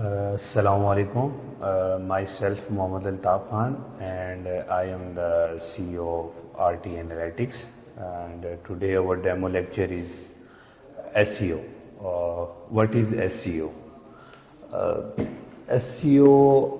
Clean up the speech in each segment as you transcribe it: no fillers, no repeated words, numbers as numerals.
Assalamu alaikum. Myself Mohammad Altaf Khan, and I am the CEO of RT Analytics. And today our demo lecture is SEO. What is SEO? SEO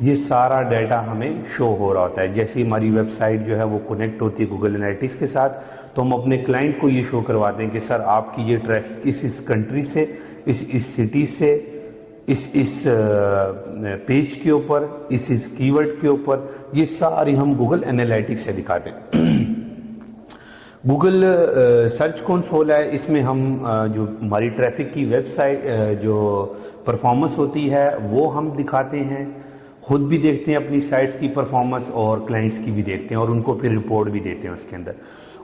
یہ سارا data ہمیں شو ہو رہا ہوتا ہے. جیسے ہماری web site جو ہے وہ کنیکٹ ہوتی ہے گوگل انالیٹکس کے ساتھ تو ہم اپنے کلائنٹ کو یہ شو کرواتے ہیں کہ سر آپ کی یہ ٹریفک اس کنٹری سے اس سٹی سے اس پیج کے اوپر اس کی ورڈ کے اوپر، یہ ساری ہم گوگل انالیٹکس سے دکھاتے ہیں. گوگل سرچ کنسول ہے، اس میں ہم جو ہماری ٹریفک کی ویب سائٹ جو پرفارمنس ہوتی ہے وہ ہم دکھاتے ہیں، خود بھی دیکھتے ہیں اپنی سائٹس کی پرفارمنس اور کلائنٹس کی بھی دیکھتے ہیں اور ان کو پھر رپورٹ بھی دیتے ہیں. اس کے اندر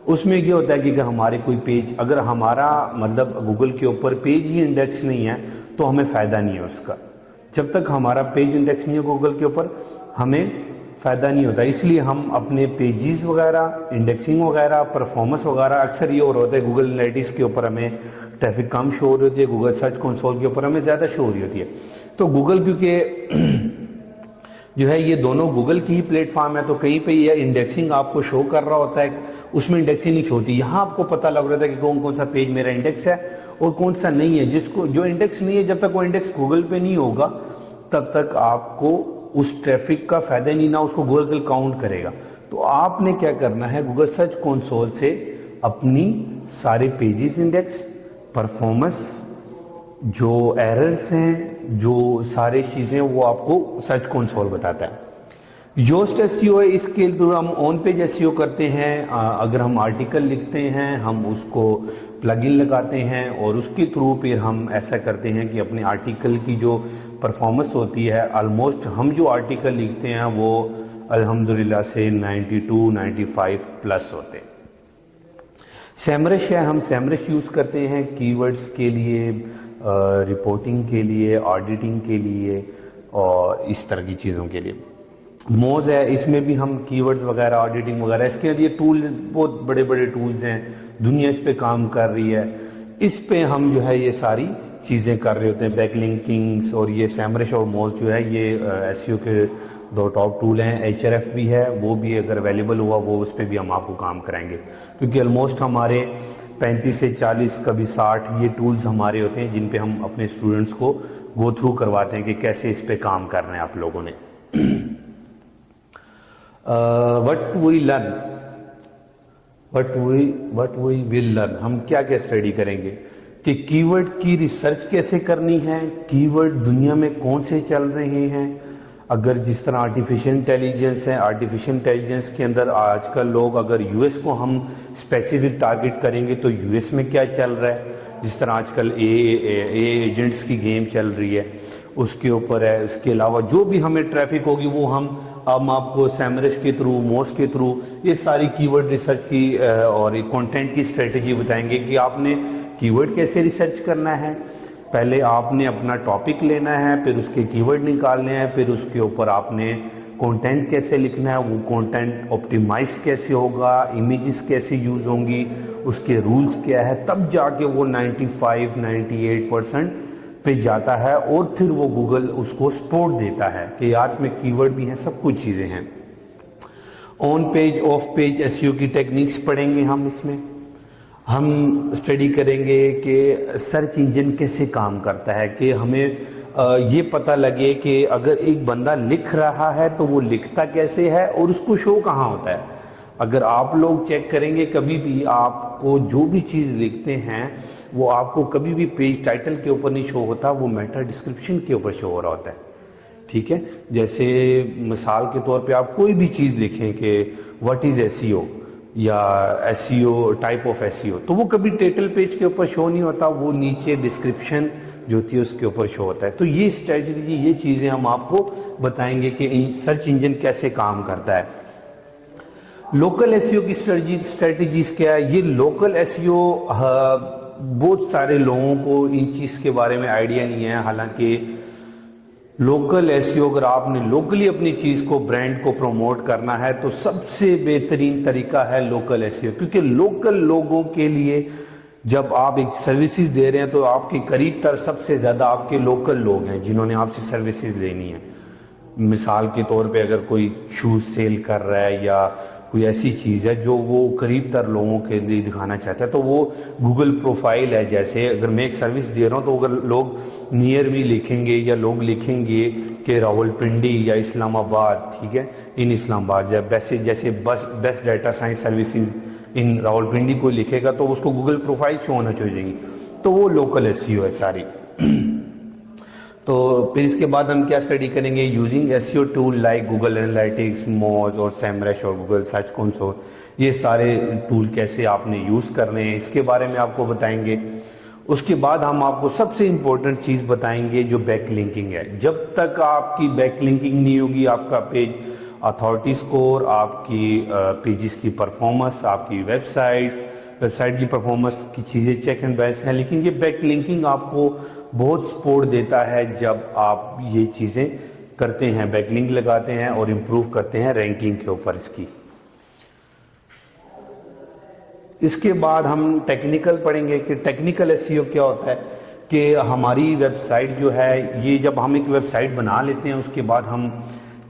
اس میں یہ ہوتا ہے کہ ہمارے کوئی پیج اگر ہمارا مطلب گوگل کے اوپر پیج ہی انڈیکس نہیں ہے تو ہمیں فائدہ نہیں ہے اس کا. جب تک ہمارا پیج انڈیکس نہیں ہے گوگل کے اوپر ہمیں فائدہ نہیں ہوتا. اس لیے ہم اپنے پیجز وغیرہ انڈیکسنگ وغیرہ پرفارمنس وغیرہ اکثر یہ ہو رہا ہوتا ہے گوگل انالیٹکس کے اوپر ہمیں ٹریفک کم شو ہو رہی ہوتی ہے، گوگل سرچ کنسول کے اوپر ہمیں زیادہ شو ہو رہی ہوتی ہے. تو گوگل کیونکہ جو ہے یہ دونوں گوگل کی ہی پلیٹ فارم ہے تو کہیں پہ یہ انڈیکسنگ آپ کو شو کر رہا ہوتا ہے، اس میں انڈیکسنگ نہیں شو ہوتی. یہاں آپ کو پتہ لگ رہا ہے کہ کون سا پیج میرا انڈیکس ہے اور کون سا نہیں ہے. جس کو جو انڈیکس نہیں ہے جب تک وہ انڈیکس گوگل پہ نہیں ہوگا تب تک آپ کو اس ٹریفک کا فائدہ نہیں، نہ اس کو گوگل کاؤنٹ کرے گا. تو آپ نے کیا کرنا ہے گوگل سرچ کنسول سے اپنی سارے پیجز انڈیکس پرفارمنس جو ایررز ہیں جو سارے چیزیں وہ آپ کو سرچ کنسول بتاتا ہے. یوسٹ ایس ای او ہے، اس کے لیے ہم آن پیج ایس ای او کرتے ہیں. اگر ہم آرٹیکل لکھتے ہیں ہم اس کو پلگ ان لگاتے ہیں اور اس کے تھرو پھر ہم ایسا کرتے ہیں کہ اپنے آرٹیکل کی جو پرفارمنس ہوتی ہے آلموسٹ ہم جو آرٹیکل لکھتے ہیں وہ الحمدللہ سے 92-95 پلس ہوتے ہیں. سیمرش ہے، ہم سیمرش یوز کرتے ہیں کی ورڈز کے لیے، رپورٹنگ کے لیے، آڈیٹنگ کے لیے اور اس طرح کی چیزوں کے لیے. موز ہے، اس میں بھی ہم کی ورڈز وغیرہ آڈیٹنگ وغیرہ، اس کے لیے یہ ٹول بہت بڑے بڑے ٹولز ہیں، دنیا اس پہ کام کر رہی ہے. اس پہ ہم جو ہے یہ ساری چیزیں کر رہے ہوتے ہیں، بیک لنکنگز. اور یہ سیمرش اور موز جو ہے یہ ایس ای او کے دو ٹاپ ٹول ہیں. ایچ آر ایف بھی ہے، وہ بھی اگر اویلیبل ہوا وہ اس پہ بھی ہم آپ کو کام کرائیں گے کیونکہ آلموسٹ ہمارے 35 سے 40 کبھی 60 یہ ٹولز ہمارے ہوتے ہیں جن پہ ہم اپنے اسٹوڈنٹس کو گو تھرو کرواتے ہیں کہ کیسے اس پہ کام کرنا ہے آپ لوگوں نے. وٹ وی ول لرن، ہم کیا کیا اسٹڈی کریں گے کہ کی ورڈ کی ریسرچ کیسے کرنی ہے، کی ورڈ دنیا میں کون سے چل رہے ہیں. اگر جس طرح آرٹیفیشل انٹیلیجنس ہے، آرٹیفیشل انٹیلیجنس کے اندر آج کل لوگ اگر یو ایس کو ہم اسپیسیفک ٹارگٹ کریں گے تو یو ایس میں کیا چل رہا ہے، جس طرح آج کل اے ایجنٹس کی گیم چل رہی ہے اس کے اوپر ہے. اس کے علاوہ جو بھی ہمیں ٹریفک ہوگی وہ ہم آپ کو سیمرش کے تھرو، موس کے تھرو یہ ساری کی ورڈ ریسرچ کی اور کنٹینٹ کی اسٹریٹجی بتائیں گے کہ آپ نے کی ورڈ کیسے ریسرچ کرنا ہے. پہلے آپ نے اپنا ٹاپک لینا ہے، پھر اس کے کی ورڈ نکالنے ہیں، پھر اس کے اوپر آپ نے کنٹینٹ کیسے لکھنا ہے، وہ کنٹینٹ آپٹیمائز کیسے ہوگا، امیجز کیسے یوز ہوں گی، اس کے رولز کیا ہے، تب جا کے وہ 95-98% پہ جاتا ہے اور پھر وہ گوگل اس کو سپورٹ دیتا ہے کہ یار اس میں کی ورڈ بھی ہیں، سب کچھ چیزیں ہیں. On page off page S E O کی ٹیکنیکس پڑھیں گے ہم. اس میں ہم اسٹڈی کریں گے کہ سرچ انجن کیسے کام کرتا ہے، کہ ہمیں یہ پتہ لگے کہ اگر ایک بندہ لکھ رہا ہے تو وہ لکھتا کیسے ہے اور اس کو شو کہاں ہوتا ہے. اگر آپ لوگ چیک کریں گے کبھی بھی آپ کو جو بھی چیز لکھتے ہیں وہ آپ کو کبھی بھی پیج ٹائٹل کے اوپر نہیں شو ہوتا، وہ میٹا ڈسکرپشن کے اوپر شو ہو رہا ہوتا ہے. ٹھیک ہے، جیسے مثال کے طور پہ آپ کوئی بھی چیز لکھیں کہ what is S E O یا S E O type of S E O تو وہ کبھی ٹائٹل پیج کے اوپر شو نہیں ہوتا، وہ نیچے ڈسکرپشن جو ہوتی ہے اس کے اوپر شو ہوتا ہے. تو یہ اسٹریٹجی، یہ چیزیں ہم آپ کو بتائیں گے کہ سرچ انجن کیسے کام کرتا ہے. لوکل ایس ای او کی اسٹریٹجیز کیا ہے. یہ لوکل ایس ای او بہت سارے لوگوں کو ان چیز کے بارے میں آئیڈیا نہیں ہے. حالانکہ لوکل ایس ای او اگر آپ نے لوکلی اپنی چیز کو برانڈ کو پروموٹ کرنا ہے تو سب سے بہترین طریقہ ہے لوکل ایس ای او. کیونکہ لوکل لوگوں کے لیے جب آپ ایک سروسز دے رہے ہیں تو آپ کے قریب تر سب سے زیادہ آپ کے لوکل لوگ ہیں جنہوں نے آپ سے سروسز لینی ہے. مثال کے طور پہ اگر کوئی شوز سیل کر رہا ہے یا کوئی ایسی چیز ہے جو وہ قریب تر لوگوں کے لیے دکھانا چاہتا ہے، تو وہ گوگل پروفائل ہے، جیسے اگر میں ایک سروس دے رہا ہوں تو اگر لوگ نیئر می لکھیں گے یا لوگ لکھیں گے کہ راولپنڈی یا اسلام آباد، ٹھیک ہے، ان اسلام آباد، یا جیسے بیسٹ ڈیٹا سائنس سروسز ان راولپنڈی کو لکھے گا تو اس کو گوگل پروفائل شو ہونا چاہیے، تو وہ لوکل ایس ای او ہے ساری۔ تو پھر اس کے بعد ہم کیا اسٹڈی کریں گے، یوزنگ ایس ای او ٹول لائک گوگل انالیٹکس، موز اور سیمرش اور گوگل سرچ کنسول، یہ سارے ٹول کیسے آپ نے یوز کرنے ہیں اس کے بارے میں آپ کو بتائیں گے۔ اس کے بعد ہم آپ کو سب سے امپورٹنٹ چیز بتائیں گے جو بیک لنکنگ ہے۔ جب تک آپ کی بیک لنکنگ نہیں ہوگی، آپ کا پیج اتھارٹی سکور، آپ کی پیجز کی پرفارمنس، آپ کی ویب سائٹ کی پرفارمنس کی چیزیں چیک اینڈ بیلنس ہیں، لیکن یہ بیک لنکنگ آپ کو بہت سپورٹ دیتا ہے جب آپ یہ چیزیں کرتے ہیں، بیک لنک لگاتے ہیں اور امپروو کرتے ہیں رینکنگ کے اوپر اس کی۔ اس کے بعد ہم ٹیکنیکل پڑھیں گے کہ ٹیکنیکل ایس ای او کیا ہوتا ہے، کہ ہماری ویب سائٹ جو ہے، یہ جب ہم ایک ویب سائٹ بنا لیتے ہیں اس کے بعد ہم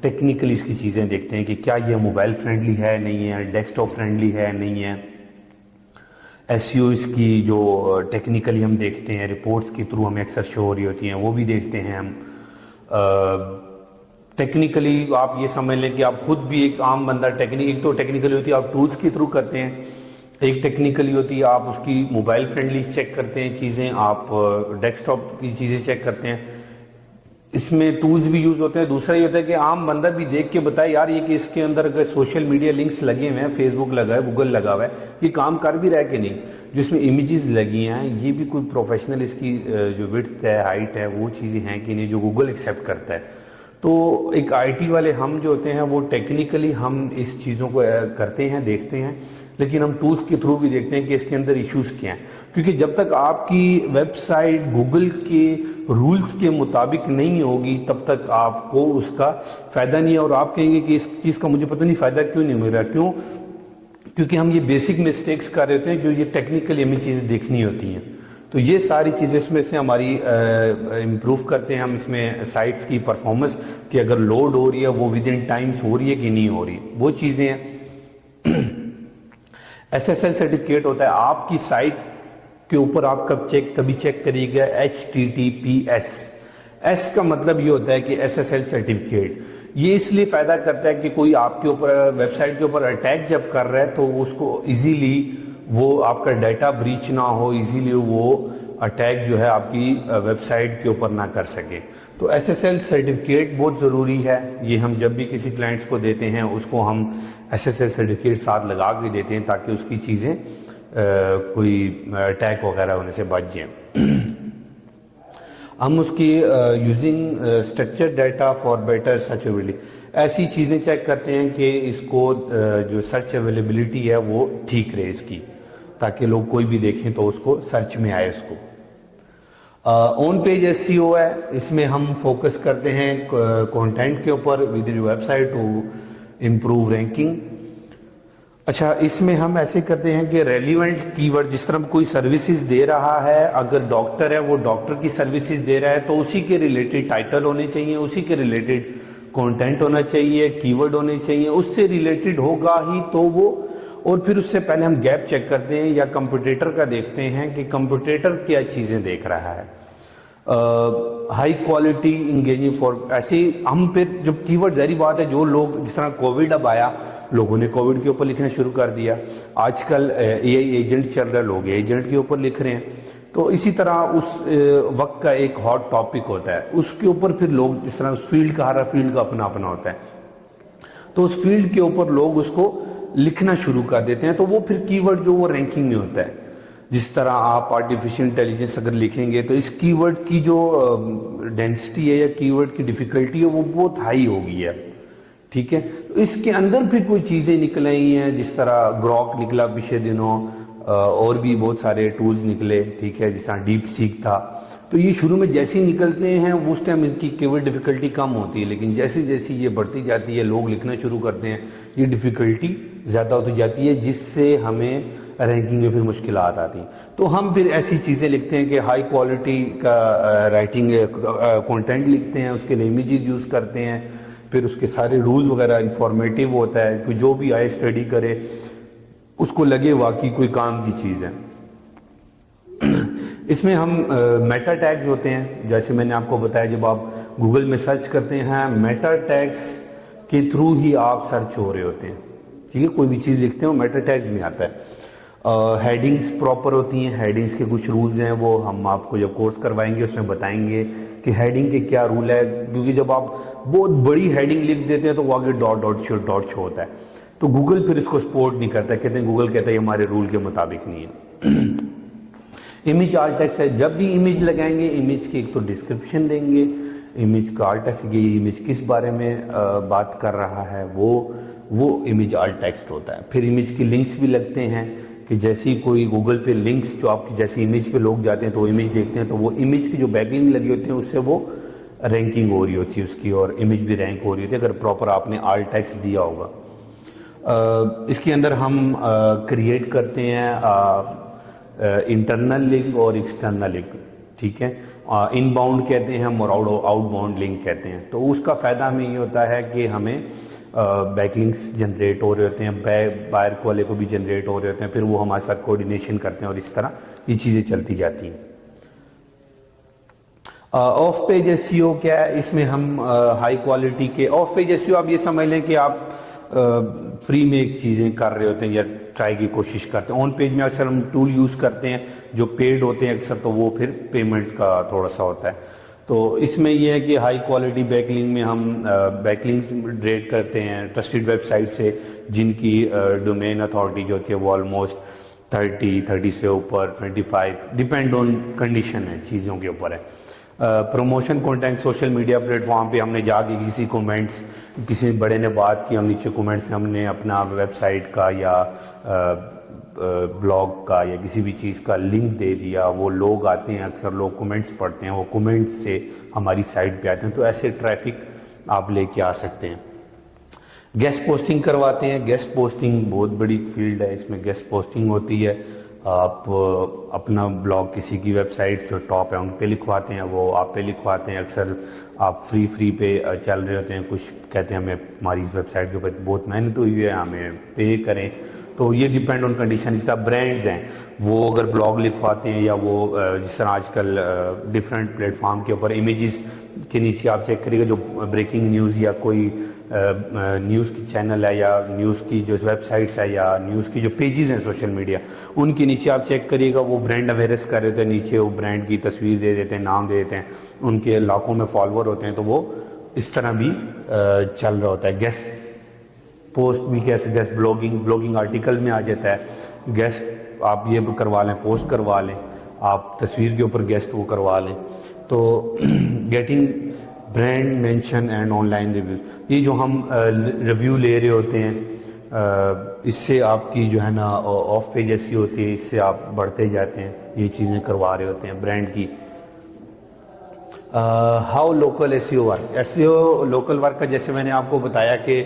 ٹیکنیکلی اس کی چیزیں دیکھتے ہیں کہ کیا یہ موبائل فرینڈلی ہے نہیں ہے، ڈیسک ٹاپ فرینڈلی ہے نہیں ہے۔ ایس ای او اس کی جو ٹیکنیکلی ہم دیکھتے ہیں، رپورٹس کے تھرو ہمیں اکثر شو ہو رہی ہوتی ہیں، وہ بھی دیکھتے ہیں ہم۔ ٹیکنیکلی آپ یہ سمجھ لیں کہ آپ خود بھی ایک عام بندہ ایک تو ٹیکنیکلی ہوتی ہے آپ ٹولز کے تھرو کرتے ہیں، ایک ٹیکنیکلی ہوتی ہے آپ اس کی موبائل فرینڈلی چیک کرتے ہیں چیزیں، آپ ڈیسک ٹاپ کی چیزیں چیک کرتے ہیں، اس میں ٹولز بھی یوز ہوتے ہیں۔ دوسرا یہ ہوتا ہے کہ عام بندہ بھی دیکھ کے بتائے یار یہ کہ اس کے اندر اگر سوشل میڈیا لنکس لگے ہوئے ہیں، فیس بک لگا ہے، گوگل لگا ہوا ہے، یہ کام کر بھی رہا ہے کہ نہیں، جو اس میں امیجز لگی ہیں یہ بھی کوئی پروفیشنل اس کی جو وڈتھ ہے، ہائٹ ہے، وہ چیزیں ہیں کہ نہیں جو گوگل ایکسیپٹ کرتا ہے۔ تو ایک آئی ٹی والے ہم جو ہوتے ہیں وہ ٹیکنیکلی ہم اس چیزوں کو کرتے ہیں، دیکھتے ہیں، لیکن ہم ٹولز کے تھرو بھی دیکھتے ہیں کہ اس کے اندر ایشوز کیا ہیں، کیونکہ جب تک آپ کی ویب سائٹ گوگل کے رولز کے مطابق نہیں ہوگی تب تک آپ کو اس کا فائدہ نہیں ہے، اور آپ کہیں گے کہ اس چیز کا مجھے پتہ نہیں فائدہ کیوں نہیں مل رہا، کیونکہ ہم یہ بیسک مسٹیکس کر رہے ہوتے ہیں جو یہ ٹیکنیکلی ہمیں چیزیں دیکھنی ہوتی ہیں۔ تو یہ ساری چیزیں اس میں سے ہماری امپروو کرتے ہیں ہم اس میں سائٹس کی پرفارمنس، کہ اگر لوڈ ہو رہی ہے وہ ود ان ٹائمز ہو رہی ہے کہ نہیں ہو رہی، وہ چیزیں ہیں۔ ایس ایس ایل سرٹیفکیٹ ہوتا ہے آپ کی سائٹ کے اوپر، آپ کبھی چیک کریے گا HTTPS، ایس کا مطلب یہ ہوتا ہے کہ ایس ایس ایل سرٹیفکیٹ۔ یہ اس لیے فائدہ کرتا ہے کہ کوئی آپ کے اوپر ویب سائٹ کے اوپر اٹیک جب کر رہا ہے تو اس کو ایزیلی وہ آپ کا ڈیٹا بریچ نہ ہو، ایزیلی وہ اٹیک جو ہے آپ کی ویب سائٹ کے اوپر نہ کر سکے۔ تو ایس ایس ایل سرٹیفکیٹ بہت ضروری ہے، یہ ہم جب بھی کسی کلائنٹس کو دیتے ہیں اس کو ہم ایس ایس ایل سرٹیفکیٹ ساتھ لگا کے دیتے ہیں تاکہ اس کی چیزیں کوئی اٹیک وغیرہ ہونے سے بچ جائیں۔ ہم اس کی using structure data for better search availability, ایسی چیزیں چیک کرتے ہیں کہ اس کو جو سرچ اویلیبلٹی ہے وہ ٹھیک رہے اس کی، تاکہ لوگ کوئی بھی دیکھیں تو اس کو سرچ میں آئے اس کو۔ آن پیج ایس سی او ہے، اس میں ہم فوکس کرتے ہیں کنٹینٹ کے اوپر with your website to improve ranking. اچھا، اس میں ہم ایسے کرتے ہیں کہ ریلیونٹ کی ورڈ، جس طرح کوئی سروسز دے رہا ہے، اگر ڈاکٹر ہے وہ ڈاکٹر کی سروسز دے رہا ہے تو اسی کے ریلیٹڈ ٹائٹل ہونے چاہیے، اسی کے ریلیٹڈ کنٹینٹ ہونا چاہیے، کی ورڈ ہونے چاہیے، اس سے ریلیٹڈ ہوگا ہی تو وہ۔ اور پھر اس سے پہلے ہم گیپ چیک کرتے ہیں یا کمپٹیٹر کا دیکھتے ہیں کہ کمپٹیٹر کیا چیزیں دیکھ رہا ہے۔ ہائی کوالٹی انگیجنگ فار، ایسے ہم پھر جب کی ورڈ، ظاہری بات ہے جو لوگ، جس طرح کووڈ اب آیا، لوگوں نے کووڈ کے اوپر لکھنا شروع کر دیا، آج کل اے آئی ایجنٹ چل رہا ہے، لوگ ایجنٹ کے اوپر لکھ رہے ہیں، تو اسی طرح اس وقت کا ایک ہاٹ ٹاپک ہوتا ہے، اس کے اوپر پھر لوگ، جس طرح اس فیلڈ کا، ہر فیلڈ کا اپنا اپنا ہوتا ہے، تو اس فیلڈ کے اوپر لوگ اس کو لکھنا شروع کر دیتے ہیں، تو وہ پھر کی ورڈ جو وہ رینکنگ میں ہوتا ہے۔ جس طرح آپ آرٹیفیشل انٹیلیجنس اگر لکھیں گے تو اس کی ورڈ کی جو ڈینسٹی ہے یا کی ورڈ کی ڈیفیکلٹی ہے وہ بہت ہائی ہو گئی ہے، ٹھیک ہے۔ اس کے اندر پھر کوئی چیزیں نکل آئی ہیں، جس طرح گروک نکلا پچھلے دنوں، اور بھی بہت سارے ٹولز نکلے، ٹھیک ہے، جس طرح ڈیپ سیک تھا، تو یہ شروع میں جیسے ہی نکلتے ہیں اس ٹائم ان کی کی ورڈ ڈیفیکلٹی کم ہوتی ہے، لیکن جیسے جیسے یہ بڑھتی جاتی ہے، لوگ لکھنا شروع کرتے ہیں، یہ ڈیفیکلٹی زیادہ ہوتی جاتی ہے، جس سے ہمیں رینکنگ میں پھر مشکلات آتی ہیں۔ تو ہم پھر ایسی چیزیں لکھتے ہیں کہ ہائی کوالٹی کا رائٹنگ کنٹینٹ لکھتے ہیں، اس کے لیے امیجز یوز کرتے ہیں، پھر اس کے سارے رولز وغیرہ انفارمیٹیو ہوتا ہے کہ جو بھی آئے اسٹڈی کرے اس کو لگے واقعی کوئی کام کی چیز ہے. اس میں ہم میٹا ٹیگز ہوتے ہیں، جیسے میں نے آپ کو بتایا جب آپ گوگل میں سرچ کرتے ہیں میٹا ٹیگز کے تھرو ہی آپ سرچ ہو رہے ہوتے ہیں. ٹھیک ہے، کوئی بھی چیز لکھتے ہیں وہ میٹا ٹیگز میں آتا ہے. ہیڈنگز پراپر ہوتی ہیں، ہیڈنگز کے کچھ رولز ہیں وہ ہم آپ کو جب کورس کروائیں گے اس میں بتائیں گے کہ ہیڈنگ کے کیا رول ہے، کیونکہ جب آپ بہت بڑی ہیڈنگ لکھ دیتے ہیں تو وہ آگے ڈاٹ شو ہوتا ہے، تو گوگل پھر اس کو سپورٹ نہیں کرتا، کہتے ہیں گوگل کہتا ہے یہ ہمارے رول کے مطابق نہیں ہے. امیج آلٹ ٹیکسٹ ہے، جب بھی امیج لگائیں گے امیج کی ایک تو ڈسکرپشن دیں گے، امیج کا آلٹ ٹیکسٹ یہ امیج کس بارے میں بات کر رہا ہے وہ امیج آلٹ ٹیکسٹ ہوتا ہے. پھر امیج کی لنکس بھی لگتے ہیں کہ جیسی کوئی گوگل پہ لنکس جو آپ کی جیسی امیج پہ لوگ جاتے ہیں تو وہ امیج دیکھتے ہیں تو وہ امیج کی جو بیک لنک لگی ہوتی ہیں اس سے وہ رینکنگ ہو رہی ہوتی ہے اس کی، اور امیج بھی رینک ہو رہی ہوتی ہے اگر پراپر آپ نے آلٹ ٹیکسٹ دیا ہوگا. اس کے اندر ہم کریٹ کرتے ہیں انٹرنل لنک اور ایکسٹرنل لنک. ٹھیک ہے، ان باؤنڈ کہتے ہیں ہم اور آؤٹ باؤنڈ لنک کہتے ہیں. تو اس کا فائدہ ہمیں یہ ہوتا ہے کہ ہمیں بیک لنکس جنریٹ ہو رہے ہوتے ہیں، بائر والے کو بھی جنریٹ ہو رہے ہوتے ہیں، پھر وہ ہمارے ساتھ کوآرڈینیشن کرتے ہیں اور اس طرح یہ چیزیں چلتی جاتی ہیں. آف پیج ایس ای او کیا ہے؟ اس میں ہم ہائی کوالٹی کے آف پیج ایس ای او آپ یہ سمجھ لیں کہ آپ فری میں ایک چیزیں کر رہے ہوتے ہیں یا ٹرائی کی کوشش کرتے ہیں. آن پیج میں اکثر ہم ٹول یوز کرتے ہیں جو پیڈ ہوتے ہیں اکثر، تو وہ پھر پیمنٹ کا تھوڑا سا ہوتا ہے. تو اس میں یہ ہے کہ ہائی کوالٹی بیک لنک میں ہم بیک لنکس جنریٹ کرتے ہیں ٹرسٹڈ ویب سائٹ سے جن کی ڈومین اتھارٹی جو ہوتی ہے وہ آلموسٹ 30 سے اوپر 25 ڈیپینڈ آن کنڈیشن ہے، چیزوں کے اوپر ہے. Promotion content social media plate form پہ ہم نے جا کے کسی کومنٹس، کسی بڑے نے بات کی، ہم نیچے کومنٹس میں ہم نے اپنا ویب سائٹ کا یا بلاگ کا یا کسی بھی چیز کا لنک دے دیا. وہ لوگ آتے ہیں، اکثر لوگ کومنٹس پڑھتے ہیں، وہ کومنٹس سے ہماری سائٹ پہ آتے ہیں، تو ایسے ٹریفک آپ لے کے آ سکتے ہیں. گیسٹ پوسٹنگ کرواتے ہیں. گیسٹ پوسٹنگ بہت بڑی فیلڈ ہے، اس میں گیسٹ پوسٹنگ ہوتی ہے. آپ اپنا بلاگ کسی کی ویب سائٹ جو ٹاپ ہے ان پہ لکھواتے ہیں، وہ آپ پہ لکھواتے ہیں. اکثر آپ فری پہ چل رہے ہوتے ہیں، کچھ کہتے ہیں ہمیں ہماری ویب سائٹ کے اوپر بہت محنت ہوئی ہے ہمیں پے کریں. تو یہ ڈیپینڈ آن کنڈیشن. جس طرح برانڈز ہیں وہ اگر بلاگ لکھواتے ہیں یا وہ جس طرح آج کل ڈفرینٹ پلیٹ فارم کے اوپر امیجز کے نیچے آپ چیک کریے گا جو بریکنگ نیوز یا کوئی نیوز کی چینل ہے یا نیوز کی جو ویب سائٹس ہے یا نیوز کی جو پیجز ہیں سوشل میڈیا، ان کے نیچے آپ چیک کریے گا وہ برانڈ اویئرنیس کر رہے ہوتے ہیں، نیچے وہ برانڈ کی تصویر دے دیتے ہیں، نام دے دیتے ہیں، ان کے لاکھوں میں فالوور ہوتے ہیں. تو وہ اس طرح بھی چل رہا ہوتا ہے. گیسٹ پوسٹ بھی کیسے، گیسٹ بلاگنگ آرٹیکل میں آ جاتا ہے. گیسٹ آپ یہ کروا لیں، پوسٹ کروا لیں، آپ تصویر کے اوپر گیسٹ وہ کروا لیں. تو getting brand mention and on line review, یہ جو ہم ریویو لے رہے ہوتے ہیں اس سے آپ کی جو ہے نا آف پیج ایسی ہوتی ہے، اس سے آپ بڑھتے جاتے ہیں، یہ چیزیں کروا رہے ہوتے ہیں برانڈ کی. How local S E O work. S E O local work کا جیسے میں نے آپ کو بتایا کہ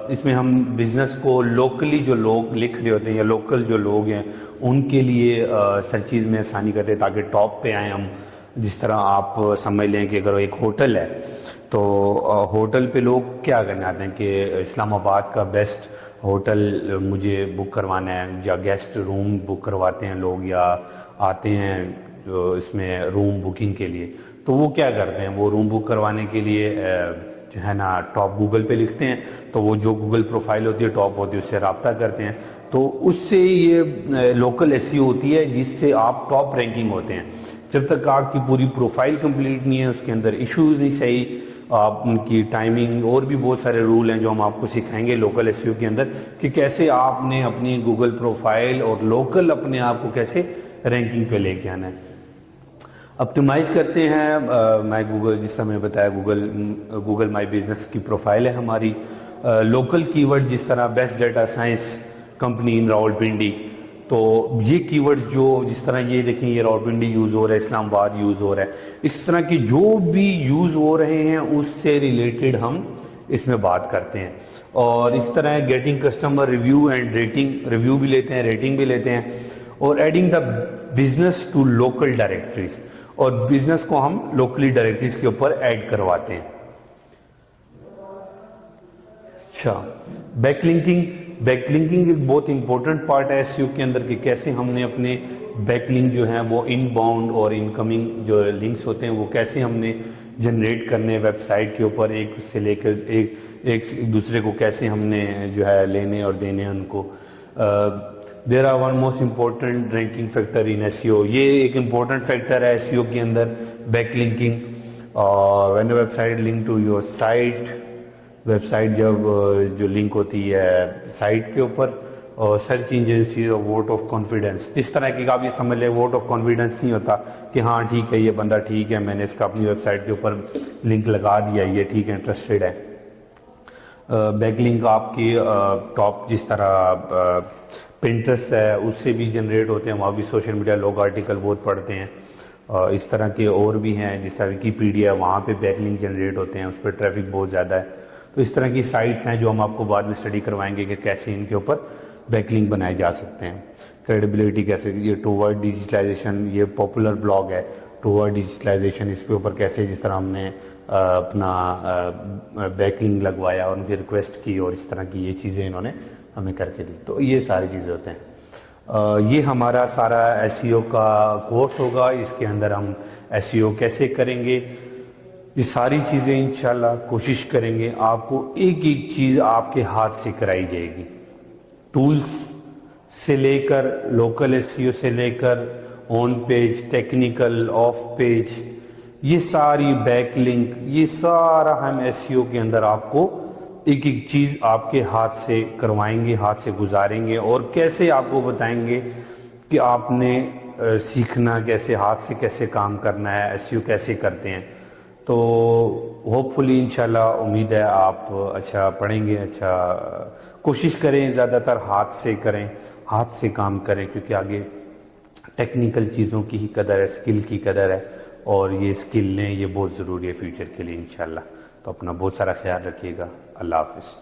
اس میں ہم بزنس کو لوکلی جو لوگ لکھ رہے ہوتے ہیں یا لوکل جو لوگ ہیں ان کے لیے سرچیز میں آسانی کرتے ہیں تاکہ ٹاپ پہ آئیں ہم. جس طرح آپ سمجھ لیں کہ اگر ایک ہوٹل ہے تو ہوٹل پہ لوگ کیا کرنے آتے ہیں کہ اسلام آباد کا بیسٹ ہوٹل مجھے بک کروانا ہے، یا گیسٹ روم بک کرواتے ہیں لوگ یا آتے ہیں جو اس میں روم بکنگ کے لیے. تو وہ کیا کرتے ہیں، وہ روم بک کروانے کے لیے جو ہے نا ٹاپ گوگل پہ لکھتے ہیں، تو وہ جو گوگل پروفائل ہوتی ہے ٹاپ ہوتی ہے اس سے رابطہ کرتے ہیں. تو اس سے یہ لوکل ایس ای او ہوتی ہے جس سے آپ ٹاپ رینکنگ ہوتے ہیں. جب تک آپ کی پوری پروفائل کمپلیٹ نہیں ہے، اس کے اندر ایشوز نہیں صحیح، آپ ان کی ٹائمنگ اور بھی بہت سارے رول ہیں جو ہم آپ کو سکھائیں گے لوکل ایس ای او کے اندر کہ کیسے آپ نے اپنی گوگل پروفائل اور لوکل اپنے آپ کو کیسے رینکنگ پہ لے کے آنا ہے. اپٹیمائز کرتے ہیں. میں گوگل جس طرح میں بتایا گوگل مائی بزنس کی پروفائل ہے ہماری. لوکل کی ورڈ جس طرح بیسٹ ڈیٹا سائنس کمپنی ان راولپنڈی، تو یہ کی ورڈز جو جس طرح یہ دیکھیں یہ راولپنڈی یوز ہو رہا ہے، اسلام آباد یوز ہو رہا ہے، اس طرح کی جو بھی یوز ہو رہے ہیں اس سے ریلیٹڈ ہم اس میں بات کرتے ہیں. اور اس طرح getting customer review and rating, review بھی لیتے ہیں، ریٹنگ بھی لیتے ہیں. اور adding the business to local directories, اور بزنس کو ہم لوکلی ڈائریکٹریز کے اوپر ایڈ کرواتے ہیں. اچھا، بیک لنکنگ ایک بہت امپورٹنٹ پارٹ ہے ایس ای او کے اندر کہ کیسے ہم نے اپنے بیک لنک جو ہیں وہ ان باؤنڈ اور ان کمنگ جو لنکس ہوتے ہیں وہ کیسے ہم نے جنریٹ کرنے ویب سائٹ کے اوپر، ایک سے لے کر ایک دوسرے کو کیسے ہم نے جو ہے لینے اور دینے ان کو. There are one most important ranking factor in S E O. یہ ایک امپورٹنٹ فیکٹر ہے ایس ای او کے اندر، بیک لنکنگ. اور when website link to your site, website جب جو لنک ہوتی ہے سائٹ کے اوپر، اور search engine see vote of confidence. اس طرح کی آپ یہ سمجھ لیں ووٹ آف کانفیڈنس نہیں ہوتا کہ ہاں ٹھیک ہے یہ بندہ ٹھیک ہے، میں نے اس کا اپنی ویب سائٹ کے اوپر لنک لگا دیا، یہ ٹھیک ہے انٹرسٹڈ ہے. بیک لنک آپ کی ٹاپ جس طرح پنٹرسٹ ہے اس سے بھی جنریٹ ہوتے ہیں، وہاں بھی سوشل میڈیا لوگ آرٹیکل بہت پڑھتے ہیں. اس طرح کے اور بھی ہیں جس طرح ویکیپیڈیا، وہاں پہ بیک لنک جنریٹ ہوتے ہیں، اس پہ ٹریفک بہت زیادہ ہے. تو اس طرح کی سائٹس ہیں جو ہم آپ کو بعد میں اسٹڈی کروائیں گے کہ کیسے ان کے اوپر بیک لنک بنائے جا سکتے ہیں. کریڈیبلٹی کیسے، یہ ٹو ورڈ ڈیجیٹلائزیشن، یہ پاپولر بلاگ ہے ٹو ورڈ ڈیجیٹلائزیشن، اس کے اوپر کیسے جس طرح ہم نے اپنا بیک لنک لگوایا اور ان کی ریکویسٹ کی اور اس طرح کی یہ چیزیں انہوں نے ہمیں کر کے دی. تو یہ ساری چیزیں ہوتے ہیں. یہ ہمارا سارا ایس ای او کا کورس ہوگا، اس کے اندر ہم ایس ای او کیسے کریں گے یہ ساری چیزیں انشاءاللہ کوشش کریں گے. آپ کو ایک ایک چیز آپ کے ہاتھ سے کرائی جائے گی، ٹولز سے لے کر لوکل ایس ای او سے لے کر آن پیج، ٹیکنیکل، آف پیج، یہ ساری بیک لنک، یہ سارا ہم ایس ای او کے اندر آپ کو ایک ایک چیز آپ کے ہاتھ سے کروائیں گے، ہاتھ سے گزاریں گے، اور کیسے آپ کو بتائیں گے کہ آپ نے سیکھنا کیسے، ہاتھ سے کیسے کام کرنا ہے، ایس ای او کیسے کرتے ہیں. تو ہوپ فلی انشاءاللہ امید ہے آپ اچھا پڑھیں گے. اچھا کوشش کریں زیادہ تر ہاتھ سے کریں، ہاتھ سے کام کریں، کیونکہ آگے ٹیکنیکل چیزوں کی ہی قدر ہے، اسکل کی قدر ہے، اور یہ اسکل لیں، یہ بہت ضروری ہے فیوچر کے لیے انشاءاللہ. تو اپنا بہت سارا خیال رکھیے گا. اللہ حافظ.